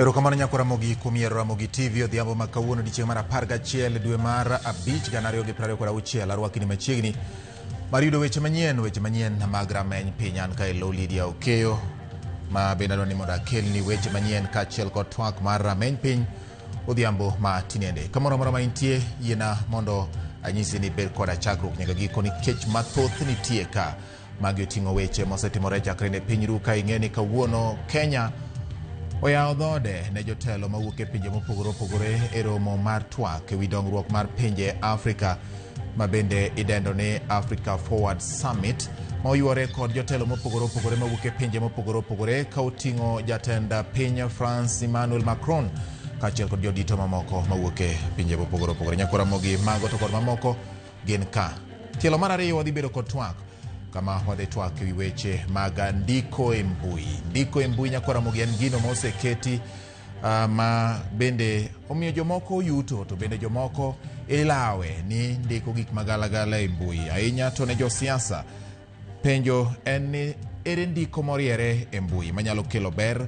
Erokamano nyakora mogi kumiero Ramogi TV odhiambo makawuono dichieng' mar 11 dwe mar 5 2026 arwakini machiegni mar yudo weche manyien mag rameny piny. An ka elo Lydia Okeyo ma bende adwani mondo akelni weche manyien kaachiel kod twak mar rameny piny odhiambo ma tinende. Kamoro amora ma intie yiena mondo anyisi ni ber koda chakruok nyaka giko nikech mathoth nitie ka magi oting'o weche mosetimore chakre ne piny ru ka ing'e ni kawuono Kenya oyawo dhode ne jotelo mawuok e pinje mopogore opogore e romo mar twak ewi dongruok mar pinje Afrika ma bende idendo ni Africa Forward Summit ma oyuore kod jotelo mopogore opogore mawuok e pinje mopogore opogore ka oting'o jatend piny France Emmanuel Macron kaachiel kod jodito mamoko mawuok e pinje mopogore opogore. Nyakora mogi mago to kod mamoko gin ka. Tielo mar ariyo wadhi bedo kod twak kama wadhi twak ewi weche mag ndiko e mbui. Ndiko e mbui nyakora mogi en gino moseketi ma bende omiyo jomoko yuto to bende jomoko ilawe ni ndiko gik magalagala e mbui. Ahinya to ne josiasa penjo en ni ere ndiko moriere e mbui manyalo kelo ber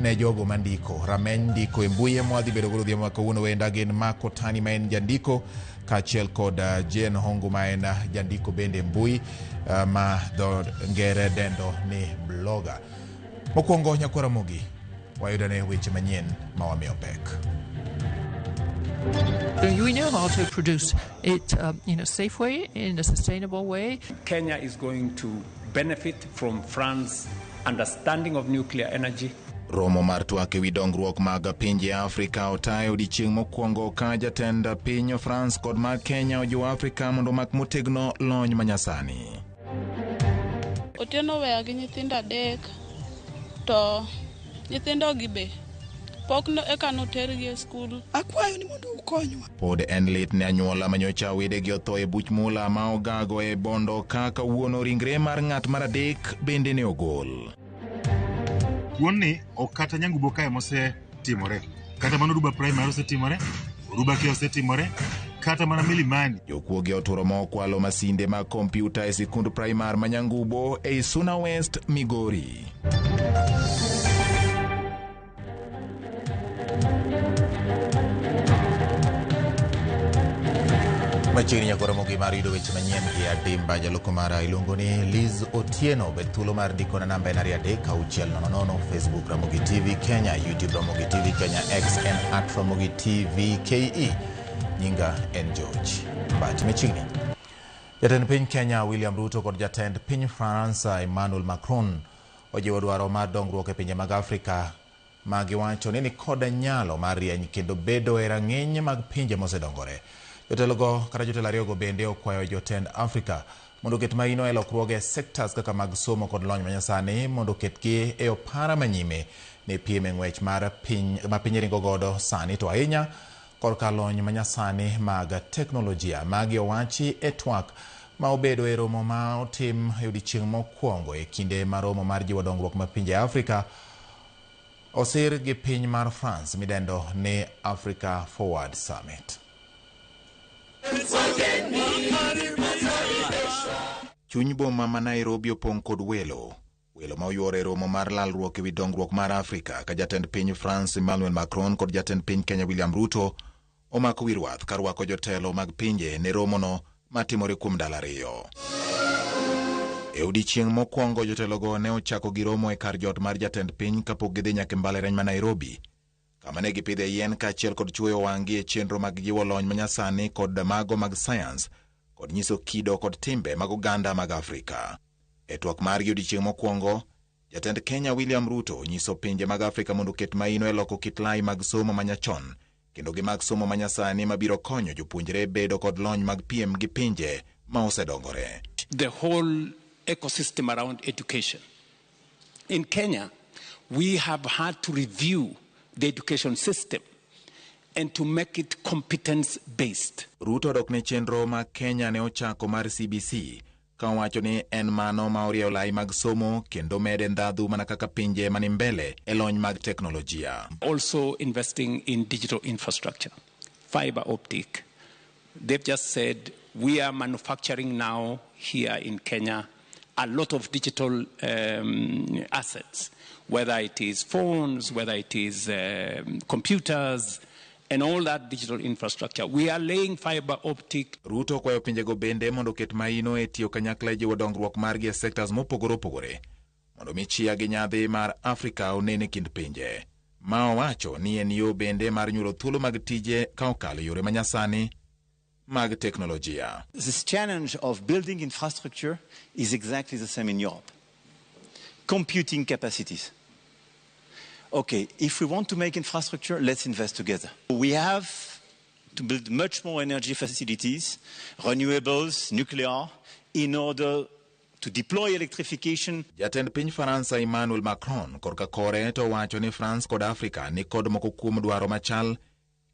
ne jogo mandiko. Rameny ndiko e mbui ema wadhi bedo godo odhiambo kawuono. Wenda gin Mark Otani ma en jandiko kaachiel kod Jane Hongu ma en jandiko bende e mbui ma dho ngere dendo ni blogger. Mokwongo nyakora mogi wayudane weche manyien ma wamiyo pek. We know how to produce it in a safe way, in a sustainable way. Kenya is going to benefit from France's understanding of nuclear energy. Romo mar twak ewi dongruok mag pinje Afrika otayo odiechieng' mokwongo ka jatend piny France kod mag Kenya ojiwo Afrika mondo mak motegno lony manyasani. Otieno weya gi nyithindo 3 to nyithindo gi be pok eka notergi e skul. Akwayo ni mondo ukonywa. Pod en lit ne anyuola manyocha wedegi otho e buch mula ma ogago e bondo ka kawuono ringre mar ng'at mar adek bende ne ogol. Wuonni ok kata Nyangubo kae mosetimore, kata mano Ruba Primary osetimore, Ruba Kia osetimore, kata mana Milimani. Jokuoge oturo mokwalo masinde mag kompyuta e sikund primar ma Nyangubo e Suna West, Migori. Machiegni nyakora mogi mar yudo weche manyien gi adimba jaloko mara iluongo ni Liz Otieno. Bet thuolo mar dikona namba en 36000 Facebook Ramogi TV Kenya, YouTube Ramogi TV Kenya, X en @Ramogi TV KE. Nyinga en George Mbati. Machiegni jatend piny Kenya William Ruto kod jatend piny France Emmanuel Macron ojiwo dwaro mar dongruok e pinje mag Afrika ma giwacho ni kod nyalo mar rieny kendo bedo e rang'iny mag pinje mosedongore. Jotelogo kata jotelo ariyogo bende okwayo jotend Afrika mondo ket maino e lokruoge sectors kaka mag somo kod lony manyasani mondo ketgi e opara manyime ne piem e ng'wech mar piny ringo godo sani to ahinya korka lony manyasani mag teknolojia. Magi owachi e twak ma obedo e romo ma otim e odiechieng' mokwongo e kinde mar romo mar jiwo dongruok ma pinje Afrika osir gi piny mar France midendo ni Africa Forward Summit. Chuny boma ma Nairobi opong' kod welo ma oyuoro e romo mar lalruok ewi dongruok mar Afrika ka jatend piny France Emmanuel Macron kod jatend piny Kenya William Ruto omako wirwath ka rwako jotelo mag pinje ne romono matimore kuom ndalo 2. E odiechieng' mokwongo jotelogo ne ochako gi romo e kar jot mar jatend piny kapok gidhi nyaka mbalariany ma Nairobi kama ne gipidhe yien kaachiel kod chwoyo wang'gi e chenro mag jiwo lony manyasani kod mago mag sayans kod nyiso kido kod timbe mag oganda mag Afrika. E twak margi odiechieng' mokwongo, jatend Kenya William Ruto nyiso pinje mag Afrika mondo ket maino e loko kit lai mag somo manyachon kendo gi mag somo manyasani mabiro konyo jopuonjre bedo kod lony mag piem gi pinje ma osedongore. The whole ecosystem around education. In Kenya, we have had to review the education system and to make it competence-based. Ruto dok ne chenro ma Kenya ne ochako mar CBC ka wacho ni en mano ma oriewo lai mag somo kendo mede ndhadhu mana kaka pinje mani mbele e lony mag teknolojia. Also investing in digital infrastructure, fiber optic. They've just said we are manufacturing now here in Kenya a lot of digital assets, whether it is phones, whether it is computers, and all that digital infrastructure. We are laying fiber optic. Ruto kwayo pinjego bende mondo ket maino e tiyo kanyakla jiwo dongruok margi e sectors mopogore opogore mondo mi chia gi nyadhi mar Afrika onene kind pinje. Ma owacho ni en yo bende mar nyuolo thuolo mag tije ka okalo yore manyasani mag teknolojia. This challenge of building infrastructure is exactly the same in Europe. Computing capacities. Okay, if we want to make infrastructure, let's invest together. We have to build much more energy facilities, renewables, nuclear, in order to deploy electrification. Jatend piny Faransa Emmanuel Macron korka kore to wacho ni France kod Afrika ni kod moko kuom dwaro machal,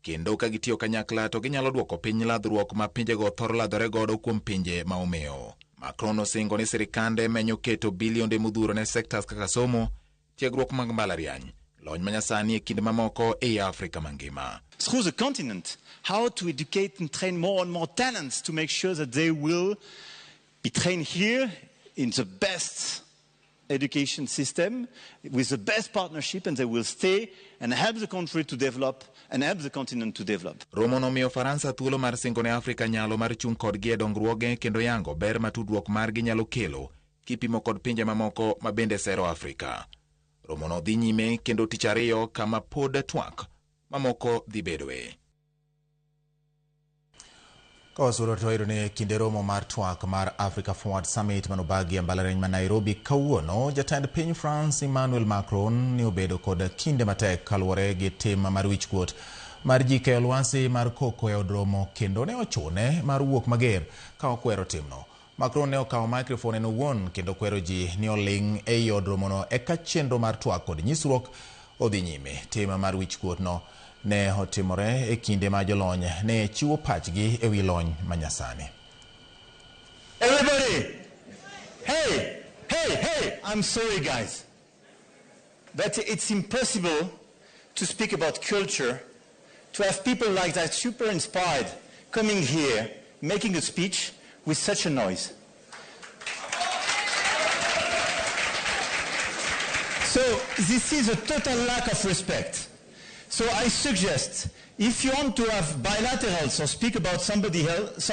kendo ka gitiyo kanyakla to ginyalo duoko piny ladhruok ma pinjego thoro ladhore godo kuom pinje ma omeo. Macron osingo ni sirikande menyo keto bilionde modhuro ne sectors kaka somo, tiegruok mag mbalariany, lony manyasani e kind mamoko e Afrika mangima. Through the continent, how to educate and train more and more talents to make sure that they will be trained here in the best education system, with the best partnership, and they will stay and help the country to develop and help the continent to develop. Romo nomiyo Faransa thuolo mar singo ne Afrika nyalo mar chung kodgi e dongruoge kendo yango ber ma tudruok margi nyalo kelo kipimo kod pinje mamoko ma bende sero Afrika. Romo no dhi nyime kendo tich ariyo kama pod twak mamoko dhi bedoe. Kawasuro to ne kinde romo mar twak mar Africa Forward Summit manobagi e mbalariany ma Nairobi kawuono, jatend piny France Emmanuel Macron ni obedo kod kinde matek kaluwore gi tim mar wichkuot mar ji keyo lwasi mar koko e od romo kendo ne ochune mar wuok mager ka okwero timno. Macron ne okawo microphone no won kendo kwero ji ni oling e od romo no eka chenro mar twak kod nyisruok odhi nyime. Tim mar wichkuot no ne otimore e kinde ma jolony ne chiwo pachgi e wi lony manyasani. Everybody! Hey! I'm sorry, guys. But it's impossible to speak about culture, to have people like that super inspired coming here, making a speech with such a noise. So this is a total lack of respect. So I suggest, if you want to have bilaterals or speak about somebody else,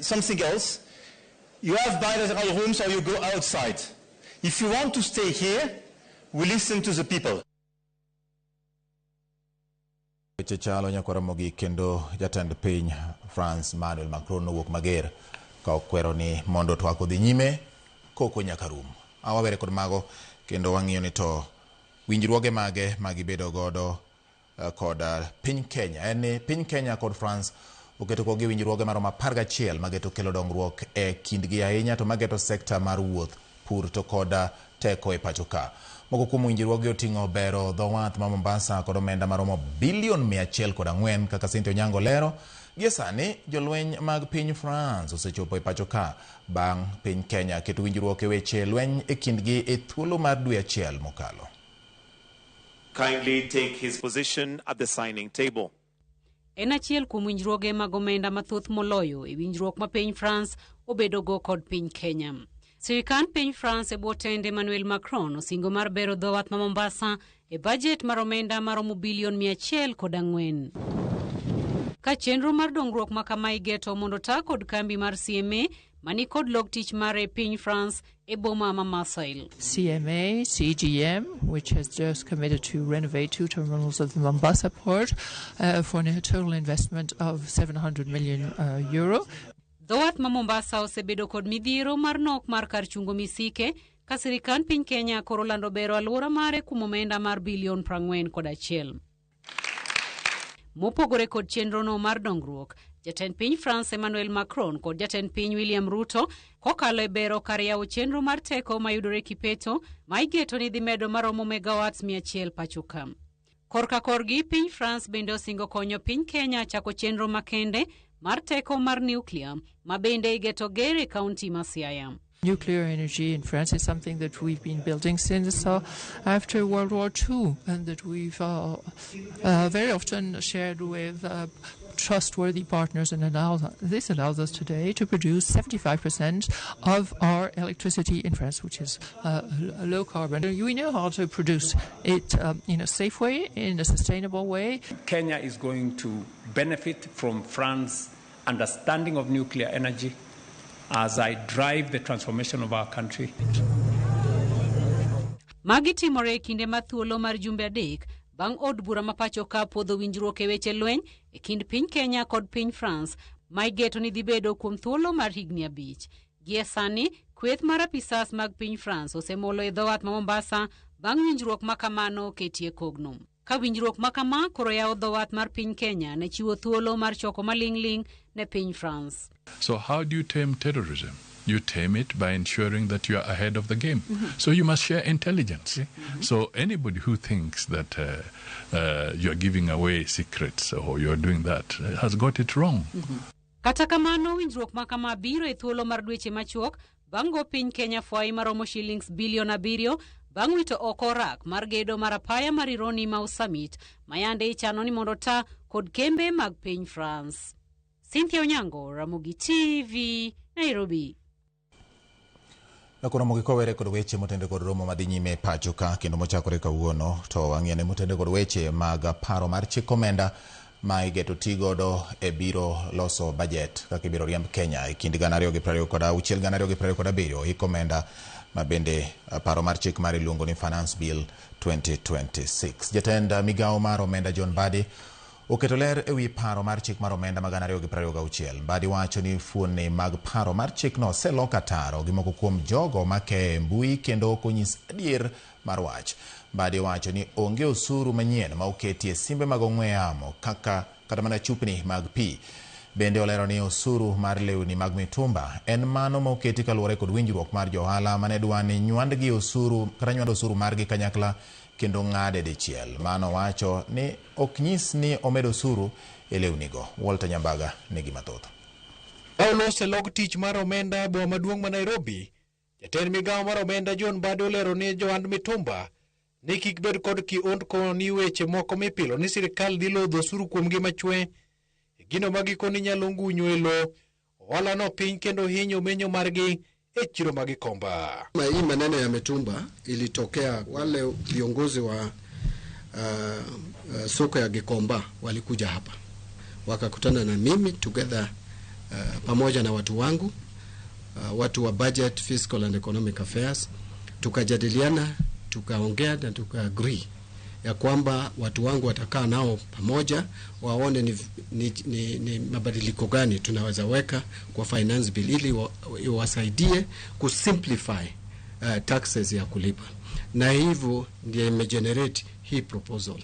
something else, you have bilateral rooms or you go outside. If you want to stay here, we listen to the people. Chalo nyakora mogi kendo jatend piny France Emmanuel Macron no wuok mager ka okwero ni mondo twak odhi nyime koko nyaka rum. Awabere kod mago kendo wang'iyo ni to winjruoge mage magibedo godo kod piny Kenya. En piny Kenya kod France oketo kogi winjruoge maromo 11 mageto kelo dongruok e kindgi ahinya to mageto sekta mar wuoth, pur to kod teko e pacho ka. Moko kuom winjruoge oting'o bero dho wath ma Mombasa kod omenda maromo bilion 104 kaka Cynthia Onyango lero. Gie sani jolweny mag piny France osechopo e pacho ka bang' piny Kenya keto winjruok e weche lweny e kindgi e thuolo mar dwe achiel mokalo. Kindly take his position at the signing table. En achiel kuom winjruoge mag omenda mathoth moloyo e winjruok ma piny France obedo go kod piny Kenya. Sirikand piny France e bwo tend Emmanuel Macron osingo mar bero dho wath ma Mombasa e budget mar omenda maromo bilion 104. Ka chenro mar dongruok ma kama igeto mondo ta kod kambi mar CMA mani kod log tich mar e piny France e boma ma Marseille. CMA, CGM, which has just committed to renovate 2 terminals of the Mombasa port for a total investment of 700 million euro. Dhowath ma Mombasa osebedo kod midhiero mar nok mar kar chungo misike ka sirikand piny Kenya koro lando bero alwora mare kuom omenda mar bilion 41. Mopogore kod chenro no mar dongruok, jatend piny France Emmanuel Macron kod jatend piny William Ruto kokalo e bero kar yawo chenro mar teko mayudore Kipeto ma igeto ni dhi medo maromo megawatts 100 pacho ka. Korka korgi piny France bende osingo konyo piny Kenya chako chenro makende mar teko mar nuclear ma bende igeto gere kaunti ma Siaya. Nuclear energy in France is something that we've been building since after World War II and that we've very often shared with trustworthy partners, and this allows us today to produce 75% of our electricity in France, which is low carbon. We know how to produce it in a safe way, in a sustainable way. Kenya is going to benefit from France's understanding of nuclear energy as I drive the transformation of our country. Magi timore kinde mathuolo mar jumbe adek bang' od bura mapacho ka podho winjruok e weche lweny e kind piny Kenya kod piny France ma igeto ni dhi bedo kuom thuolo mar higni 5. Gie sani, kweth mar apisas mag piny France osemolo e dho wath ma Mombasa bang' winjruok makamano ketie kogno. Ka winjruok makama koro yawo dho wath mar piny Kenya ne chiwo thuolo mar choko maling'ling ne piny France. So how do you tame terrorism? You tame it by ensuring that you are ahead of the game. So you must share intelligence. So anybody who thinks that you are giving away secrets or you are doing that has got it wrong. Kata kamano, winjruok makama biro e thuolo mar dweche machuok bang' go piny Kenya fwai maromo shillings bilion 7 bang' wito oko rak mar gedo mar apaya mar Ironi Mau Summit mayande ichano ni mondo ta kod kembe mag piny France. Cynthia Onyango, Ramogi TV, Nairobi. Nakono mogi kowere kod weche motende kod romo madhi nyime pacho ka kendo mochakore kawuono to wang'iane motende kod weche mag paro mar chik omenda ma igeto tigodo e biro loso budget kaka ibiro riemb Kenya e kind 2026 kod 2027 hik omenda ma bende paro mar chik mar iluongo ni Finance Bill 2026. Jatend migawo mar omenda John Mbadi oketo ler e wi paro mar chik mar omenda mag 2026. Mbadi wacho ni fuoni mag paro mar chik no selok ataro gi moko kuom jogo make mbui kendo ok onyis adier mar wach. Mbadi wacho ni onge osuru manyien ma oketie simbe mag ong'we yamo kata mana chupni mag pi. Bende olero ni osuru mar lewni mag mitumba en mano ma oketi kaluwore kod winjruok mar johala mane dwani nyuandgi osuru kata nyuando osuru margi kanyakla kendo ng'ade dichiel. Mano wacho ni ok nyis ni omedo osuru e lewnigo. Walter Nyambaga nigi mathoth. Olose log tich mar omenda boma maduong' ma Nairobi. Jatend migawo mar omenda John Mbadi olero ni johand mitumba ni kik bed kod kiondko ni weche moko mipilo ni sirikal dhi lodho osuru kuomgi machwe. Gino magikoni nyalo ngunyo e lo ohala no piny kendo hinyo menyo margi e chiro magikomba. Hii maneno ya mitumba ilitokea wale viongozi wa soko ya Gikomba walikuja hapa wakakutana na mimi together pamoja na watu wangu watu wa budget, fiscal and economic affairs, tukajadiliana, tukaongea na tukaagree ya kwamba watu wangu watakaa nao pamoja waone ni mabadiliko gani tunaweza weka kwa finance bill ili wasaidie kusimplify taxes ya kulipa. Na hivyo ndio imegenerate hii proposal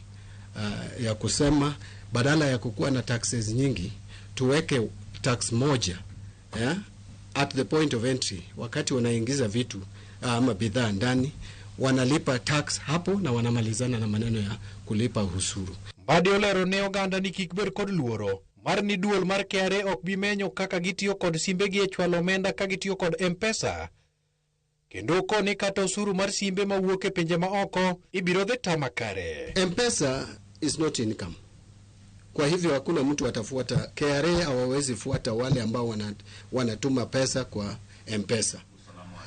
ya kusema badala ya kukuwa na taxes nyingi tuweke tax moja at the point of entry. Wakati wanaingiza vitu ama bidhaa ndani wanalipa tax hapo na wanamalizana na maneno ya kulipa ushuru. Mbadi olero ne oganda ni kik bed kod luoro mar ni duol mar KRA ok bi menyo kaka gitiyo kod simbe gi e chwalo omenda ka gitiyo kod M-Pesa. Kendo koni kata osuru mar simbe mawuok e pinje maoko ibiro dhi tama kare. M-Pesa is not income. Kwa hivyo hakuna mtu atafuata KRA, hawawezi fuata wale ambao wanatuma pesa kwa M-Pesa.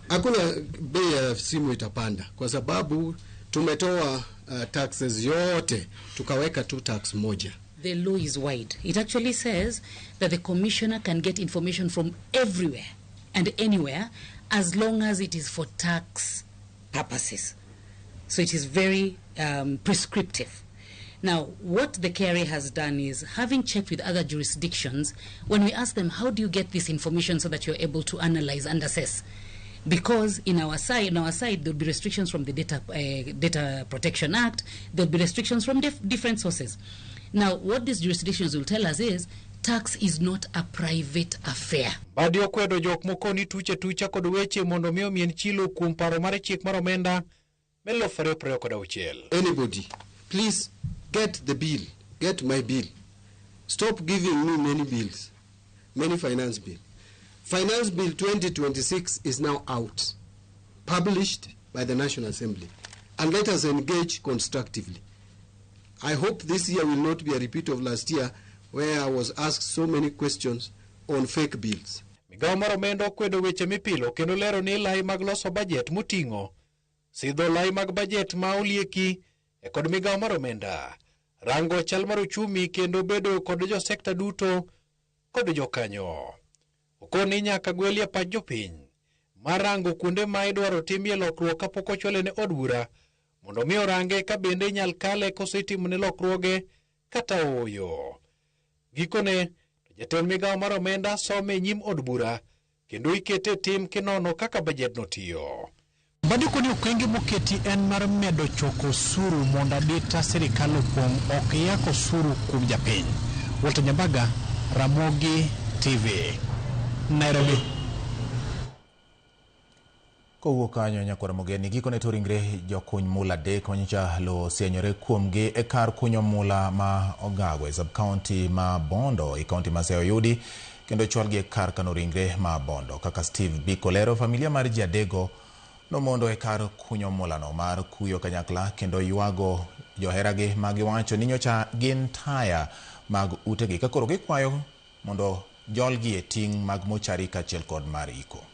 Hakuna bei ya simu itapanda kwa sababu tumetoa taxes yote tukaweka tu tax moja. The law is wide. It actually says that the commissioner can get information from everywhere and anywhere as long as it is for tax purposes. So it is very prescriptive. Now, what the KRA has done is, having checked with other jurisdictions, when we ask them, how do you get this information so that you're able to analyze and assess? Because in our side there'll be restrictions from the Data Protection Act, there'll be restrictions from different sources. Now, what these jurisdictions will tell us is, tax is not a private affair. Mbadi okwedo jok moko ni tuche kod weche mondo miyo mien chilo kuom paro mar chik mar omenda melo fare kod auchiel. Anybody, please get the bill, get my bill. Stop giving me many bills, many finance bills. Finance Bill 2026 is now out, published by the National Assembly, and let us engage constructively. I hope this year will not be a repeat of last year where I was asked so many questions on fake bills. Migawo mar omenda okwedo weche mipilo kendo lero ni lai mag loso bajet moting'o sidho lai mag bajet ma olieki kod migawo mar omenda, rango chal mar uchumi kendo bedo kod jo sekta duto kod jokanyo. Okoni nyaka gwelie pach jopiny mar rango kuonde ma idwaro timie lokruok kapok ochwale ne od bura mondo mi orange ka bende inyal kale kosetimone lokruoge kata oyo. Gikone, jatend migawo mar omenda some nyim od bura kendo ikete tim kinono kaka bajet no tiyo. Badiko ni okenge moketi en mar medo choko osuru mondo adita sirikal opong' ok yak osuru kuom japiny. Walter Nyambaga, Ramogi TV, Nairobi. Kowuok kanyo nyakwara mogeni gikone to ringre jokuny mula adek manyocha lo osienyore kuomgi e kar kunyo mula ma Ogago e sub-county ma Bondo e kaunti ma Siaya oyudi kendo chwalgi e kar kano ringre ma Bondo. Kaka Steve Bikolero, familia mar ji adego nomondo e kar kunyo mulano mar kuyo kanyakla kendo yuago joheragi magiwacho ni nyocha gin taya mag utegi ka koro gikwayo mondo jolgi e ting' mag mochari kaachiel kod mar iko.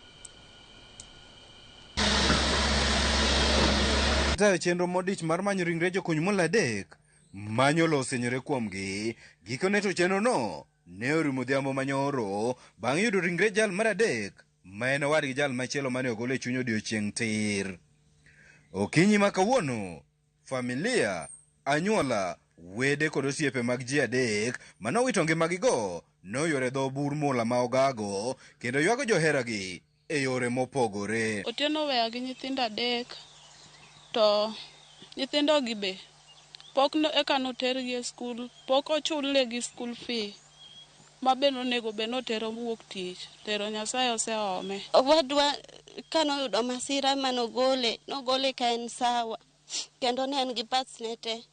Tayo chenro modich mar manyo ringre jokuny mula adek manyo lo osienyore kuomgi. Gikone to chenro no ne orumo odhiambo manyoro bang' yudo ringre jal mar adek ma en owadgi jal machielo mane ogol e chuny odiechieng' tir. Okinyi ma kawuono, familia, anyuola, wede kod osiepe mag ji adek manowito ngimagigo noyore dho bur mula ma Ogago kendo ywago joheragi e yore mopogore. Otieno weya gi nyithindo adek, to nyithindo gi be pok eka notergi e skul, pok ochulnegi skul fee ma be nonego be notero wuok tich, tero Nyasaye oseome. Wadwa kanoyudo masira manogole ka en sawa kendo ne en gi pasne te,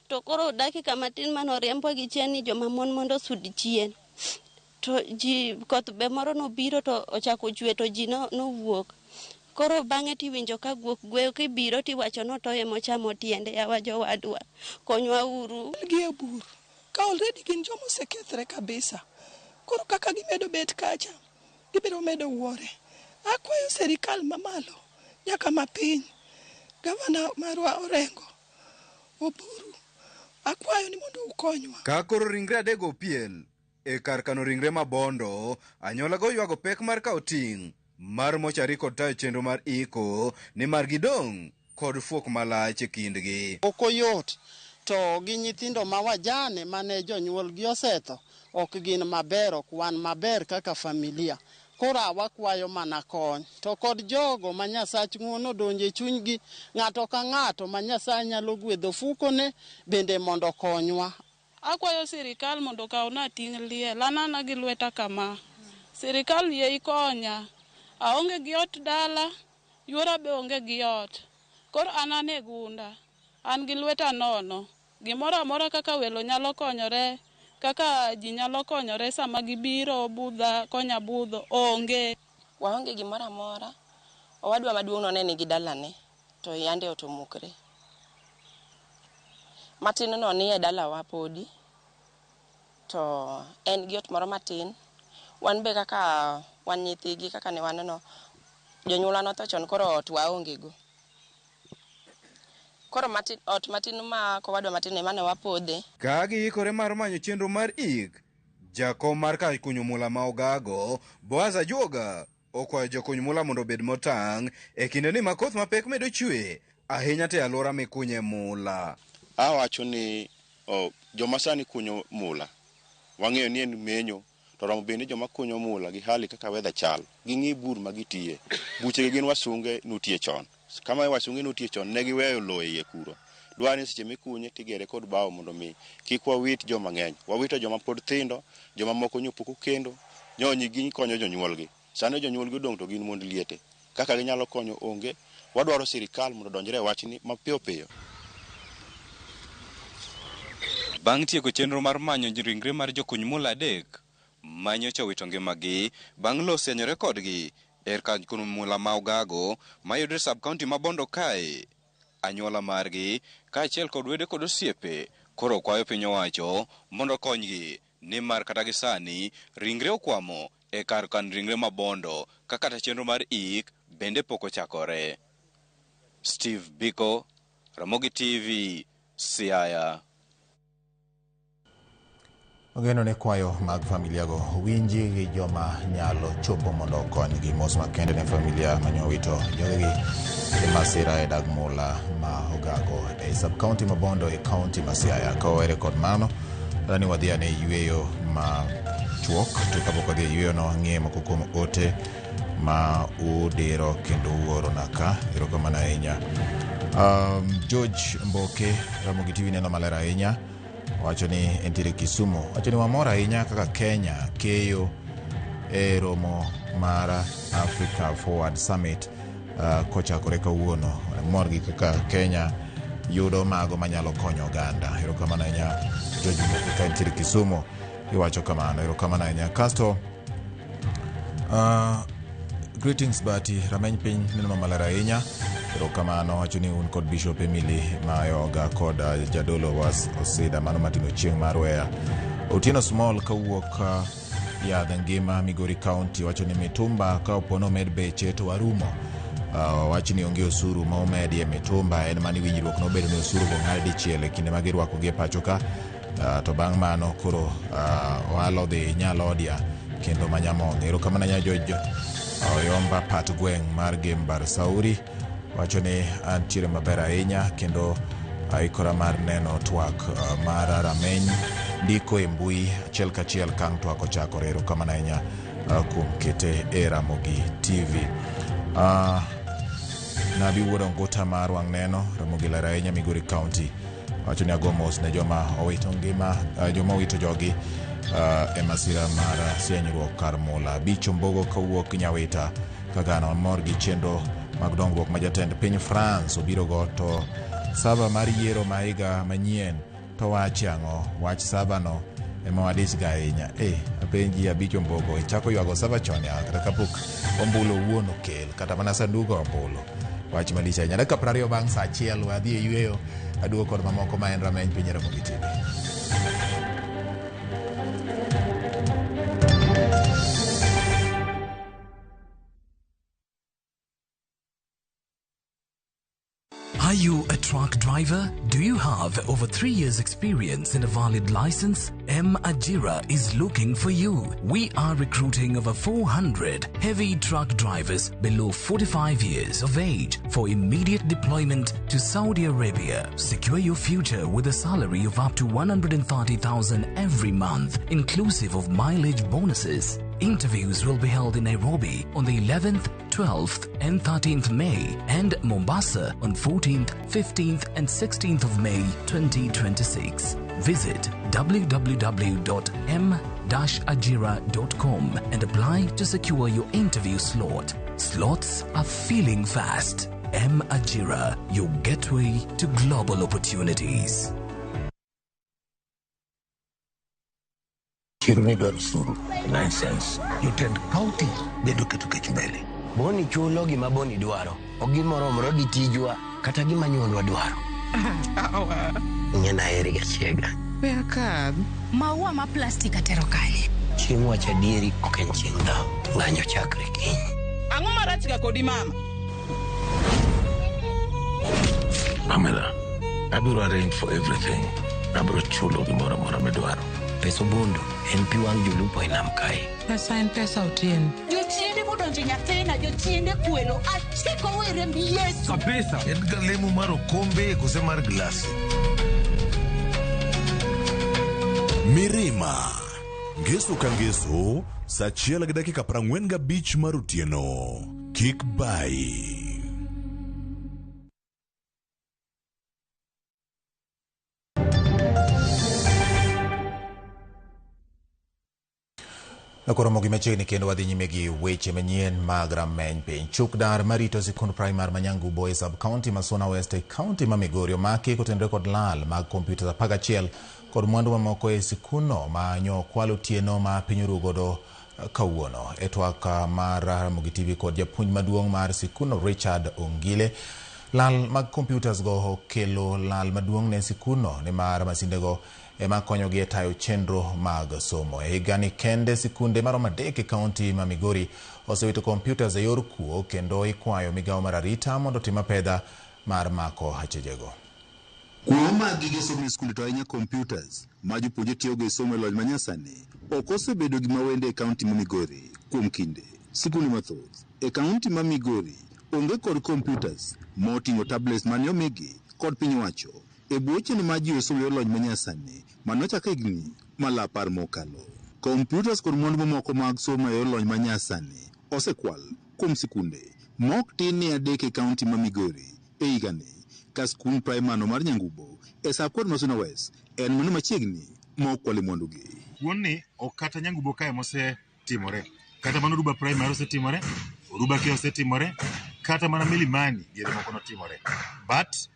to koro dakika matin manoriembo gi chien ni joma mon mondo sud chien, to ji koth be moro nobiro to ochako chwe to ji nowuok. Koro bang'e tiwinjo ka guok gweyo kibiro tiwacho notoye mochamo tiende, yawa jowadwa konywa uru. Gi e bur ka already gin joma osekethre kabisa, koro kaka gimedo bet kacha gibiro medo wuore. Akwayo serikal mamalo nyaka mapiny, gavana marwa Orengo, Oburu, akwayo ni mondo ukonywa. Ka koro ringre adego piel e kar kano ringre ma Bondo, anyuola go ywago pek mar kawo ting' mar mochari kod tayo chenro mar iko ni mar gidong' kod fuok malach e kindgi. Okoyot to gi nyithindo ma wajane mane jonyuol gi osetho ok gin maber, ok wan maber kaka familia. Koro wakwayo mana kony to kod jogo ma Nyasach ng'uono donje chunygi, ng'ato ka ng'ato ma Nyasaye nyalo gwedho fukone bende mondo konywa. Akwayo sirikal mondo kawna ting' liel, anana gi lweta kama. Sirikal yie ikonya, aonge gi ot dala, yuora be onge gi ot. Koro anane gunda, an gi lweta nono, gimoro amora kaka welo nyalo konyore, kaka ji nyalo konyore sama gibiro budha konya budho onge. Waonge gimoro amora, owadwa maduong' no ne nigi dalane to yande otomukre. Matin no ni e dalawa podi, to en gi ot moro matin. Wan be kaka wan nyithigi kaka ne wan no, jonyuola notho chon, koro ot waonge go. Koro matin, ot matin ma kowadwa matin emane wapodhe. Ka giikore mar manyo chenro mar ik, jakom mar kar kunyo mula ma Ogago, Boaz Ajuoga, okwayo jokuny mula mondo obed motang' e kinde ni makoth mapek medo chwe ahinya te alwora mikunye mula. Awacho ni joma sani kunyo mula, wang'eyo ni en menyo, to romo bende joma kunyo mula gi hali kaka weather chal, ging'i bur magitiye. Buchegi gin wasunge nutie chon. Kama wasunge nutie chon, ne giweyo lowo iye kuro. Dwani seche mikunye tigere kod bao mondo mi kik wawit joma ng'eny. Wawito joma pod thindo, joma moko nyopuko kendo, nyonyi gi konyo jonyuolgi. Sani jonyuolgi odong' to gin mond liete. Kaka ginyalo konyo onge, wadwaro sirikal mondo donjre e wachni mapiyo piyo. Bang' tieko chenro mar manyo ringre mar jokuny mula adek manyocha wito ngimagi bang' lo osienyore kodgi e kar kunyo mula ma Ogago mayudore sub-county ma Bondo kae, anyuola margi kaachiel kod wede kod osiepe koro kwayo piny owacho mondo konygi nimar kata gi sani ringre okwamo e kar kan ringre mabondo kaka chenro mar ik bende pok ochakore. Steve Biko, Ramogi TV, Siaya. Ogeno ne kwayo mag familia go winji gi joma nyalo chopo mondo konygi mos makende ne familia manyowito jogegi e masira e dag mula ma Ogago e sub-county mabondo e county ma Siaya. Kawere kod mano rani wadhia ne yueyo ma chuok to kapok wadhia yueyo no ng'e moko kuom ote ma udiro kendo uoro naka erokamano ahinya. George Mboke, Ramogi TV neno maler ahinya, wacho ni entiere Kisumu, wacho ni wamor ahinya kaka Kenya keyo e romo mar Africa Forward Summit kochakore kawuono. Mor gi kaka Kenya yudo mago manyalo konyo oganda. Erokamano ahinya George Mboke ka entiere Kisumu, iwacho kamano. Erokamano ahinya. Kasto greetings Bati, rameny piny neno maler ahinya. Erokamano, wacho ni un kod Bishop Emily Mayoga kod jadolo was Osida mano matino chieng' mar weya. Otieno Small kawuok Yadh Ngima, Migori County, wacho ni mitumba ka opono med beche to warumo. Wacho ni onge osuru ma omedi e mitumba, en mani winjruok nobedo ni osuru go ng'ad dichiel e kinde magirwako gi pacho ka. To bang' mano koro walo dhi Nyalodia kendo Manyamong'. Erokamano nya George Oyomba Pat Gweng' mar Gembar Sauri, wacho ni antiere maber ahinya kendo aikora mar neno twak mar rameny ndiko e mbui achiel kachiel kang' twak ochakore. Erokamano ahinya kuom kete e Ramogi TV. Nabi Wuod Ongota mar wang' neno Ramogi ler ahinya Migori County, wacho ni ago mos ne joma owito ngima, joma owito jogi e masira mar sienyruok kar mula. Bicho Mbogo kawuok Nyawita kagano mor gi chenro mag dongruok ma jatend piny France obiro go to saba mar yiero ma higa manyien to wach ang'o? Wach saba no ema wadich ga ahinya. Apenji Bicho Mbogo ichako ywago saba chon ya kata kapok ombulu wuon okel kata mana sandugo ombulu. Wach malich ahinya. Dakika 20 bang' saa achiel wadhi e yueyo, aduogo kod mamoko ma en rameny piny Ramogi TV. Are you a truck driver? Do you have over 3 years experience and a valid license? M. Ajira is looking for you. We are recruiting over 400 heavy truck drivers below 45 years of age for immediate deployment to Saudi Arabia. Secure your future with a salary of up to 130,000 every month, inclusive of mileage bonuses. Interviews will be held in Nairobi on the 11th, 12th and 13th May and Mombasa on 14th, 15th and 16th of May 2026. Visit www.m-ajira.com and apply to secure your interview slot. Slots are filling fast. M. Ajira, your gateway to global opportunities. Nonsense. You tend county, they do ketu kechmbele. Boni chulo gima boni dwaro. Ogimoro moro gi tijwa kata gima nyuolwa dwaro. Awa. Ngena eri gachiega. Where card? Maua ma plastic atero kanye. Chiemo cha dieri oken chieng' dhao. Ng'anyo chakre kiny. Ang'o marach ga kodi mama? Pamela, abiro arrange for everything. Abiro chulo gimoro moro midwaro. Peso bondo, en pi wang' jolupo e nam kae. Pesa en pesa Otieno. Jochiende modonjo nyathina, jochiende kwelo, achiko were mbi Yesu. Kabisa. En ga lemo mar okombe kose mar glasi. Mirima. Ngeso ka ngeso, saa 1:45 mar otieno. Kik bai. Nakoro mogi machiegni kendo wadhi nyime gi weche manyien mag rameny piny. Chukdar marito sikund primar Manyangubo e sub-county ma Suna West e county ma Migori omaki kotenore kod lal mag kompyuta 11 kod mwandu mamoko e sikunno ma nyo kwalo tieno ma piny orugodo kawuono. E twak mar Ramogi TV kod japuonj maduong' mar sikunno Richard Ongile, lal mag computers go okelo lal maduong' ne sikunno ni mar masindego ema konyogi e tayo chenro mag somo. E higani kende sikunde maromo 3 e kaunti ma Migori osewito computers e yor kuo kendo ikwayo migawo mar arita mondo tim apedha mar mako achejego. Kuoma gige somo e skunde to ahinya computers ma jopuonje tiyogo e somo e lony manyasani ok osebedo gima wende e kaunti ma Migori kuom kinde. Sikunde mathoth e kaunti ma Migori onge kod computers moting'o tablets mane omigi kod piny wacho e bwo chenro ma ji osomo e lony manyasani manochako higni malapar mokalo. Computers kod mwandu mamoko mag somo e lony manyasani osekwal kuom sikunde mok tin ni 3 e kaunti ma Migori e higani. Ka skul primary mar Nyangubo e Sapkod Masuna West en mano machiegni ma okwale mwandugi. Wuonni ok kata Nyangubo kae mose timore, kata mano Ruba primary osetimore, Ruba ke osetimore, kata mana Milimani diere moko notimore. But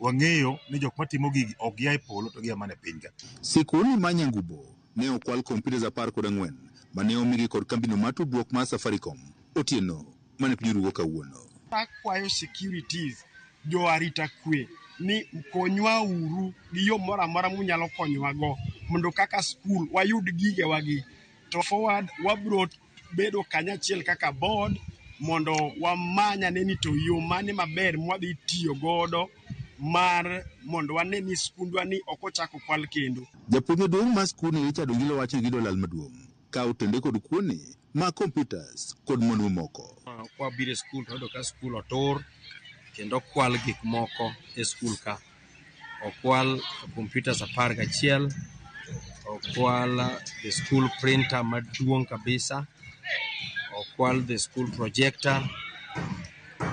wang'eyo ni jok matimo gigi ok gia e polo to gia mana e piny ka. Sikul ma Nyangubo ne okwal computers 14 mane omigi kod kambino mar tudruok mar Safaricom otieno mane piny rugo kawuono. Akwayo securities jo arita kwe ni konywa uru gi yo moro amora munyalo konywa go mondo kaka skul wayud gige wagi to forward wabro bedo kanyachiel kaka board mondo wamanya ni to yo mane maber mwadhi tiyo godo mar mondo wane ni skundwa ni ok ochako kwal kendo. Japuonj maduong' mar skul ni Richard Ongilo wacho gi dolal maduong' ka otende kod kuoni ma computers kod mwandu moko. Kwa bire skul to ka skul otur kendo kwal gik moko e skul ka. Okwal computers 11, okwal the school printer maduong' kabisa, okwal the school projector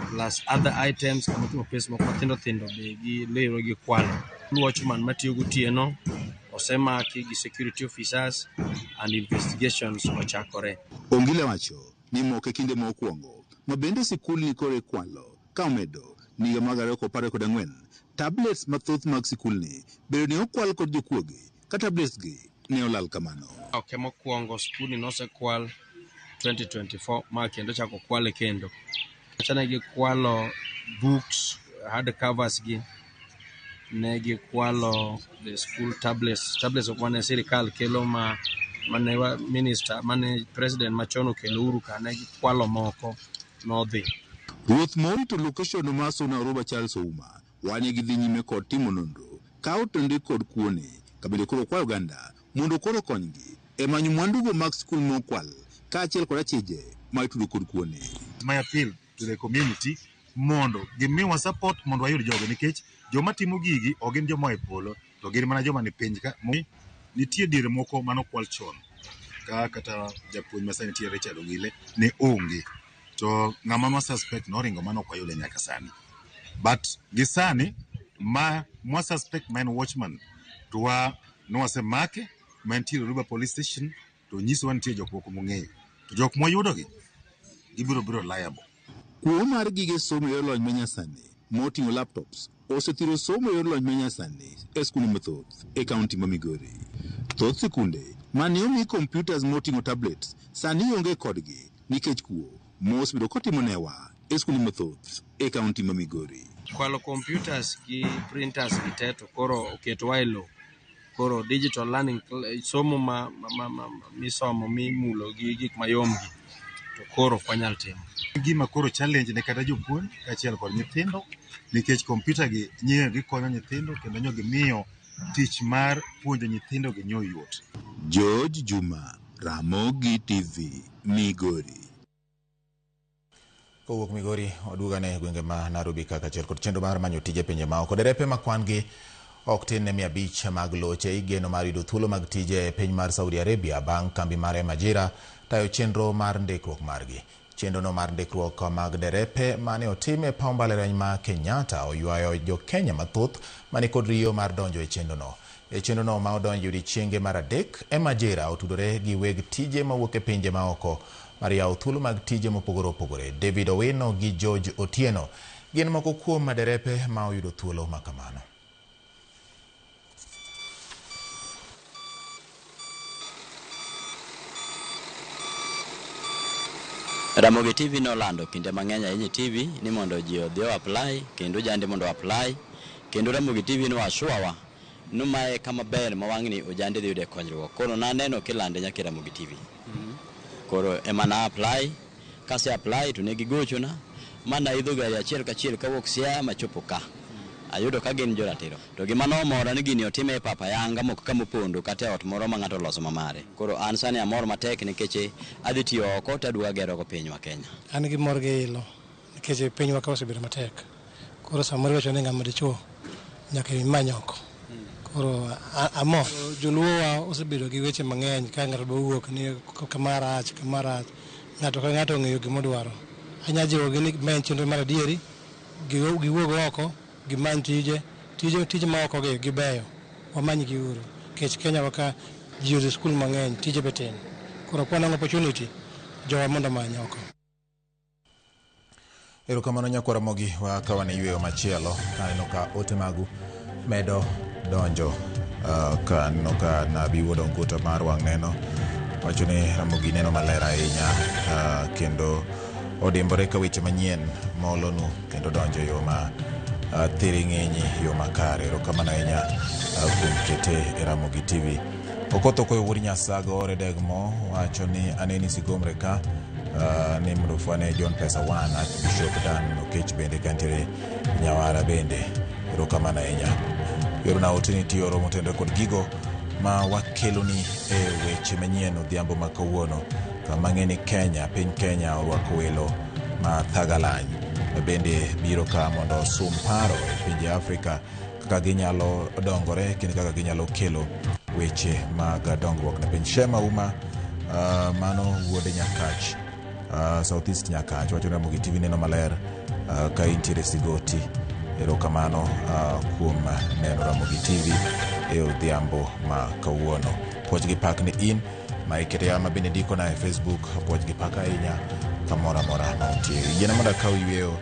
plus other items kama timo pesa moko thindo be gi lero gi kwal. Watchman matiyo gotieno osemaki gi security officers and investigations ochakore. Ongile wacho ni moko e kinde mokwongo ma bende sikul ni kore kwalo ka omedo niga mag 2014 tablets mathoth mag sikul ni bedo ni okwal kod jokuoge ka tablets gi ne olal kamano. Ok mokwongo skul ni nosekwal 2024 ma kendo chako kwale kendo. Achana gi kwalo books hard covers gi ne gi kwalo the school tablets okwane sirikal kelo mane minister mane president machono kelo uru ka ne gi kwalo moko nodhi. Ruoth morito location ma Suna Ruba Charles Ouma wane gi dhi nyime kod timo nonro ka otende kod kuone kabile koro kwayo ganda mondo koro konygi e manyo mwandugo mag skul mokwal ka achiel kod achije ma itudo kod kuone. My appeal to the community mondo gimiwa support mondo wayud jogo nikech joma timo gigi ok gin joma e polo to gin mana joma ni piny ka. Nitie diere moko manokwal chon ka kata japuonj masani nitie Richard Ongile ne onge to ng'ama ma suspect noringo mano ok wayude nyaka sani. But gisani ma suspect man watchman to nowasemake mantiere Ruba police station to nyiso nitie jok moko mong'eyo to jok moyudo gi gibiro liable. Kuo mar gige somo e lony manyasani moting'o laptops osethiro somo e lony manyasani e skunde mathoth e kaunti ma Migori. Thoth sikunde mane omi computers moting'o tablets sani onge kodgi nikech kuo mos bedo kotimo newa e skunde mathoth e kaunti ma Migori. Kwalo computers gi printers gi teto koro oketwa e lo. Koro digital learning somo misomo mimulo gi gik mayom gi to koro kwanyal timo. Gima koro challenge ne kata jopuonj kaachiel kod nyithindo nikech computer gi nyiewo gikonyo nyithindo kendo nyo gimiyo tich mar puonjo nyithindo gi nyo yot. George Juma, Ramogi TV, Migori. Kowuok Migori odugane gwenge ma Nairobi kaka achiel kod chenro mar manyo tije pinje maoko. Derepe ma kwan gi ok tin ne 500 mag loche igeno mar yudo thuolo mag tije e piny mar Saudi Arabia bang' kambi mar Majira tayo chenro mar ndikruok margi. Chenrono mar ndikruok mag derepe mane otime paw mbalariany ma Kenyatta oywayo jo Kenya mathoth mani kod riyo mar donjo e chenrono. E chenrono ma odonjo odiechienge mar 3 Majira otudore gi weg tije mawuok e pinje maoko mar yawo thuolo mag tije mopogore opogore. David Owino gi George Otieno gin moko kuom maderepe ma oyudo thuolo makamano. Ramogi TV nolando kinde mang'eny ahinya TV ni mondo ji odhi apply kendo jande mondo apply kendo Ramogi TV no assurewa numae kama ber mawangni ojande dhi yude konyruok. Koro naneno kilande nyaka Ramogi TV. Koro emana apply, kase apply to ne gigochona, mana idho gari achiel kachiel kawuok Siaya machopo ka. Ayudo ka gin joratiro. To gima nomora ni gini otime e papa yanga moko kama opondo kata ot moro ma ng'ato oloso mamare. Koro an sani amor matek nikech adhi tiyo oko tadwa gero go pinywa Kenya. An gi mor gi ilo nikech pinywa ka osebedo matek. Koro samoro wacho ni ng'ama dichuo nyaka imany oko. Koro amor. Joluowa osebedo gi weche mang'eny ka ng'ato wuok ni kamarach. Ng'ato ka ng'ato ong'eyo gima odwaro. Anya jiwo gi ni men chenro mar adieri giwuog oko gimany tije ma oko gi gibeyo. Wamany gi uru. Kech Kenya waka ji ode skul mang'eny tije betin. Koro kwana opportunity jowa mondo many oko. Erokamano nyakwa Ramogi wakawane yweyo machielo kaneno ka ote magu medo donjo kaneno ka Nabi Wuod Nguta mar wang' neno wacho ni Ramogi neno maler ahinya kendo odimbore ka weche manyien molonu kendo donjo yo ma thiri ng'enyi yo makare. Erokamano ahinya kuom kete e Ramogi TV. Okotho koyo wuod Nyasago ore degmo wacho ni aneni sigomre ka ni mrufane John Pesa Wan Bishop Dan Okech bende kantere Nyawara bende. Erokamano ahinya. Yorona otini tiyo romo tendre kod gigo ma wakeloni e weche manyien odhiambo ma kawuono kama ng'eni Kenya, piny Kenya orwako welo ma Thagalany bende biro ka mondo sum paro e pinje Afrika kaka ginyalo dongore kendo kaka ginyalo kelo weche mag dongruok ne piny. Shema Uma mano wuode Nyakach Southeast Nyakach wacho ni Ramogi TV neno maler ka intiere Sigoti. Erokamano kuom neno Ramogi TV e odhiambo ma kawuono. Puoch gi pak ni in ma ikete yama bende ndiko na e Facebook. Puoch gi pak ahinya kamora mora ma untie. Yiena mondo akaw yweyo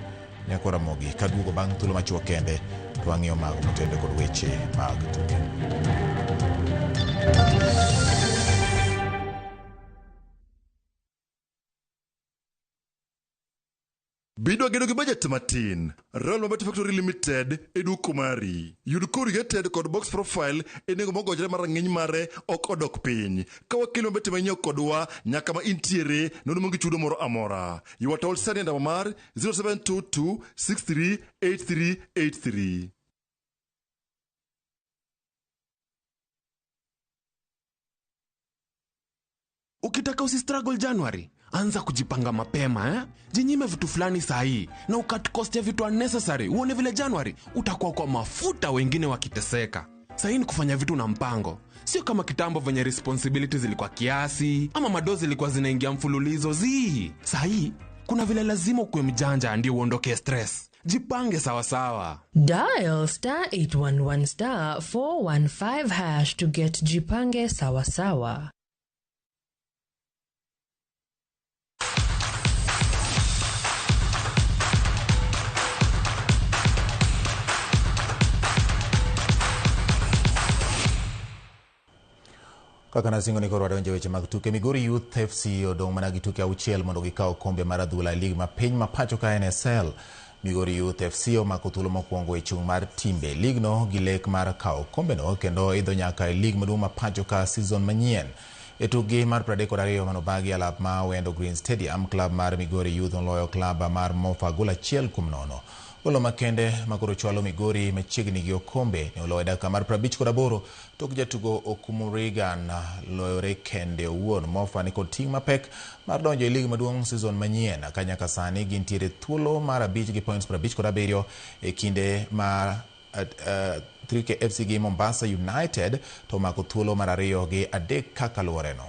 nyakwa Ramogi kaduogo bang' thuolo machuok kende to wang'iyo mago motende kod weche mag tuke. Bido gedo gi budget matin. Royal Mabati Factory Limited eduko mari. Yud corrugated kod box profile enengo mogojre marang'eny mare ok odok piny. Kawa kilo mabati manyiew kodwa nyaka ma intiere nono mongi chudo moro amora. You are told send number mar 0722 638383. Ukitaka usistruggle January, anza kujipanga mapema Jinyime vitu fulani sahi na ukat cost ya vitu unnecessary. Uone vile January utakuwa kwa mafuta wengine wakiteseka. Sahi ni kufanya vitu na mpango. Sio kama kitambo venye responsibilities zilikuwa kiasi ama madozi zilikuwa zinaingia mfululizo zii. Sahi kuna vile lazima ukuwe mjanja ndio uondoke stress. Jipange sawa sawa. Dial *811 *415# to get Jipange sawa sawa. Kaka nasingo ni koro wadonje weche mag tuke. Migori Youth FC odong' mana gi tuke auchiel mondo gikaw kombe mar adhula lig ma piny ma pacho ka NSL. Migori Youth FC omako thuolo mokwongo e chung' mar timbe ligno gi lek mar kaw kombe no kendo idho nyaka e lig maduong' ma pacho ka season manyien. E tukgi mar 32 manobagi alap ma Wendo Green Stadium, klab mar Migori Youth oloyo klab mar Mofa gol 1-0. Golo makende makoro chwalo Migori machiegni gi okombe ne oloyo dakika mar 58 tok jatugo Okumurigan loyore kende owuon. Mofa ni kod ting' mapek mar donjo e lig maduong' season manyien ka nyaka sani gintiere thuolo mar 5 gi points 57 e kinde mar 3K FC gi Mombasa United to mako thuolo mar 2 gi 3 kaka luore no.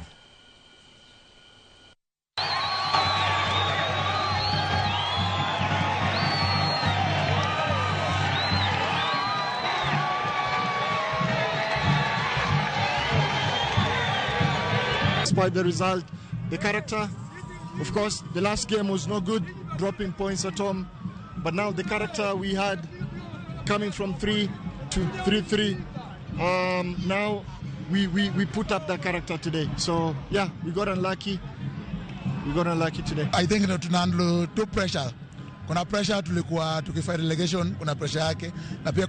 Despite the result, the character, of course, the last game was no good, dropping points at home. But now the character we had coming from 3 to 3-3, now we put up that character today. So, yeah, we got unlucky. We got unlucky today. I think tunandlo too pressure kuna pressure, tulikuwa tukifight relegation, kuna pressure yake, na pia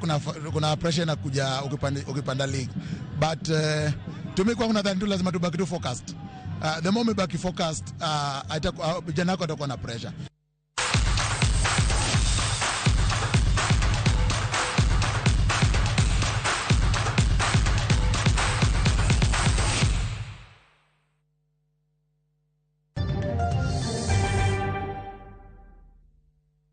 kuna pressure na kuja ukipanda league, but tumekuwa kuna dhani tu lazima tubaki tu focused. The moment baki focused, vijana wako watakuwa na pressure.